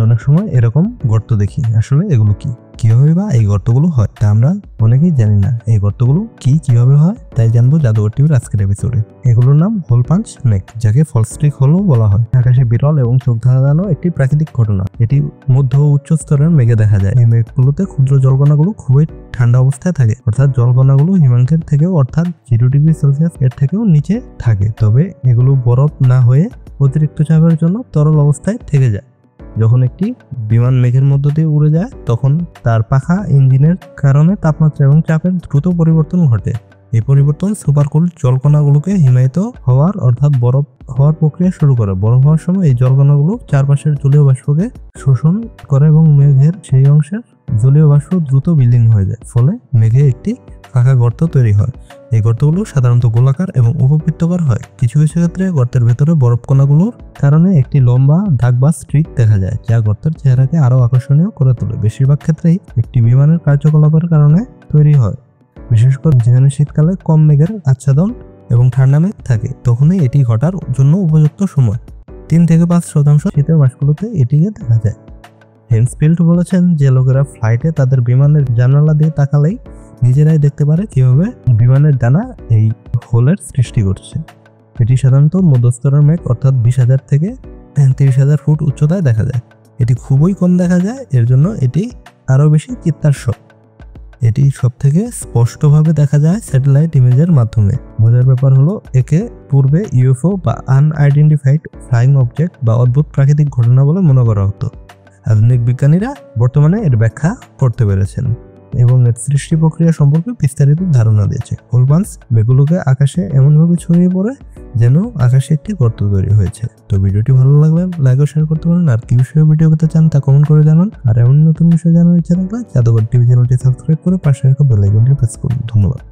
অনেক সময় এরকম গর্ত দেখি। আসলে এগুলো কি, কিভাবে বা এই গর্তগুলো হয় তা আমরা অনেকেই জানি না। এই গর্তগুলো কিভাবে হয় তাই জানবো জাদুঘর টিভির আজকের এপিসোডে। এগুলোর নাম হোল পাঞ্চ মেঘ, যাকে ফলস স্ট্রিক হোলও বলা হয়। আকাশে বিরল এবং চোখ ধাঁধানো একটি প্রাকৃতিক ঘটনা। এটি মধ্য ও উচ্চ স্তরের মেঘে দেখা যায়। এই মেঘগুলোতে ক্ষুদ্র জলকণাগুলো খুবই ঠান্ডা অবস্থায় থাকে, অর্থাৎ জলকণাগুলো হিমাঙ্কের থেকেও অর্থাৎ 0 ডিগ্রি সেলসিয়াস এর থেকেও নিচে থাকে। তবে এগুলো বরফ না হয়ে অতিরিক্ত চাপের জন্য তরল অবস্থায় থেকে যায়। যখন একটি বিমান মেঘের মধ্য দিয়ে উড়ে যায় তখন তার পাখা ইঞ্জিনের কারণে তাপমাত্রা এবং চাপের দ্রুত পরিবর্তন ঘটে। এই পরিবর্তন সুপারকুল জলকণাগুলোকে হিমায়িত হওয়ার অর্থাৎ বরফ হওয়ার প্রক্রিয়া শুরু করে। বরফ হওয়ার সময় এই জলকণাগুলো চারপাশের জলীয় বাষ্পকে শোষণ করে এবং মেঘের সেই অংশের জলীয় বাষ্প দ্রুত বিলীন হয়ে যায়, ফলে মেঘে একটি ফাঁকা গর্ত তৈরি হয়। এই গর্তগুলো সাধারণত গোলাকার এবং উপবৃত্তাকার হয়। কিছু কিছু ক্ষেত্রে গর্তের ভেতরে বরফ কণাগুলোর কারণে একটি লম্বা দাগ বা স্ট্রিক দেখা যায়, যা গর্তের চেহারাকে আরো আকর্ষণীয় করে তোলে। বেশিরভাগ ক্ষেত্রেই একটি বিমানের কার্যকলাপের কারণে তৈরি হয়, বিশেষ করে যেখানে শীতকালে কম মেঘের আচ্ছাদন এবং ঠান্ডা মেঘ থাকে, তখনই এটি ঘটার জন্য উপযুক্ত সময়। 3 থেকে 5% শীতের মাসগুলোতে এটিকে দেখা যায়। হেন্সফিল্ড বলেছেন যে লোকেরা ফ্লাইটে তাদের বিমানের জানালা দিয়ে তাকালেই নিজেরাই দেখতে পারে কিভাবে বিমানের ডানা এই হোলের সৃষ্টি করছে। এটি সাধারণত মধ্যস্তরের মেঘ অর্থাৎ 20,000 থেকে 30,000 ফুট উচ্চতায় দেখা যায়। এটি খুবই কম দেখা যায়, এর জন্য এটি আরও বেশি চিত্তাকর্ষক। এটি সব থেকে স্পষ্টভাবে দেখা যায় স্যাটেলাইট ইমেজের মাধ্যমে। মজার ব্যাপার হলো একে পূর্বে ইউএফও বা আনআইডেন্টিফাইড ফ্লাইং অবজেক্ট বা অদ্ভুত প্রাকৃতিক ঘটনা বলে মনে করা হতো। আধুনিক বিজ্ঞানীরা বর্তমানে এর ব্যাখ্যা করতে পেরেছেন এবং এর সৃষ্টি প্রক্রিয়া সম্পর্কে বিস্তারিত ধারণা দিয়েছে। হোল পাঞ্চ মেঘগুলোকে আকাশে এমনভাবে ছড়িয়ে পড়ে যেন আকাশে একটি গর্ত তৈরি হয়েছে। তো ভিডিওটি ভালো লাগলে লাইক ও শেয়ার করতে পারেন। আর কি বিষয়ে ভিডিও করতে চান তা কমেন্ট করে জানান। আর এমন নতুন বিষয় জানার ইচ্ছা থাকলে জাদুঘর টিভি চ্যানেলটি সাবস্ক্রাইব করে পাশে রাখা বেল আইকনটি প্রেস করুন। ধন্যবাদ।